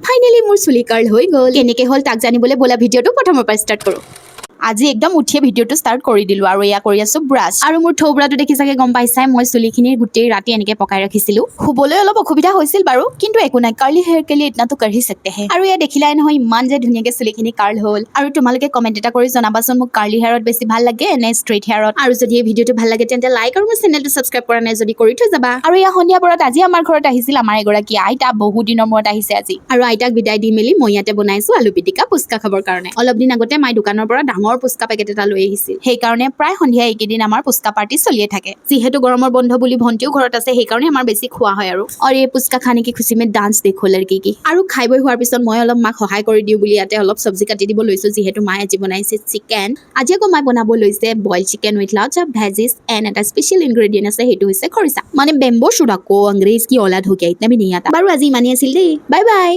Finally মোৰ চুলি Carl হৈ গ'ল। কেনেকে হ'ল তাক জানিবলৈ বলা ভিডিঅ'টো প্ৰথমৰ পৰা ষ্টাৰ্ট কৰোঁ। আজি একদম উঠিয়ে ভিডিঅ'টো ষ্টাৰ্ট কৰি দিলো আৰু এয়া কৰি আছো ব্ৰাছ। আৰু মোৰ থৌব্ৰাটো দেখি চাগে গম পাইছাই, মই চুলিখিনি গোটেই ৰাতি এনেকে পকাই ৰাখিছিলো। শুবলৈ অলপ অসুবিধা হৈছিল বাৰু, কিন্তু একো নাই, কাৰ্লি হেয়াৰ কেলি ইতনাটো কৰ হি सकते हैं। আৰু এয়া দেখিলাই নহয় ইমান যে ধুনীয়াকে চুলিখিনি কাৰ্ল হ'ল। আৰু তোমালোকে কমেণ্ট এটা কৰি জনাবাচোন মোক কাৰ্লি হেয়াৰত বেছি ভাল লাগে নে ষ্ট্ৰেইট হেয়াৰত। আৰু যদি এই ভিডিঅ'টো ভাল লাগে তেন্তে লাইক আৰু মোৰ চেনেলটো ছাবস্ক্ৰাইব কৰা নাই যদি কৰি থৈ যাবা। আৰু এয়া সন্ধিয়া পৰত আজি আমাৰ ঘৰত আহিছিল আমাৰ এগৰাকী আইতা, বহু দিনৰ মূৰত আহিছে আজি। আৰু আইতাক বিদায় দি মেলি মই ইয়াতে বনাইছো আলু পিটিকা পুচকা খাবৰ কাৰণে। অলপ দিন আগতে মাই দোকানৰ পৰা ডাঙৰ পুচকা পেকেট এটা লৈ আহিছিল। সেইকাৰণে প্ৰায় সন্ধিয়া এইকেইদিন আমাৰ পুচকা পাৰ্টি চলিয়ে থাকে। যিহেতু গৰমৰ বন্ধ বুলি ভণ্টিও ঘৰত আছে, সেইকাৰণে আমাৰ বেছি খোৱা হয় আৰু এই পুচকা খানে কি খুচি মে ডান্স দেখো লড়কি কি। আৰু খাই বৈ হোৱাৰ পিছত মই অলপ মাক সহায় কৰি দিওঁ বুলি ইয়াতে অলপ চব্জি কাটি দিব লৈছো, যিহেতু মায়ে আজি বনাইছে চিকেন। আজি আকৌ মায়ে বনাব লৈছে boil chicken with lots of veggies and এটা স্পেচিয়েল ইনগ্ৰেডিয়েণ্ট আছে, সেইটো হৈছে খৰিচা। মানে বেম্বো শুড আকৌ अंग्रेज की औलाद हो गया इतना भी नहीं आता। বাৰু আজি ইমানেই আছিল দেই, বাই বাই।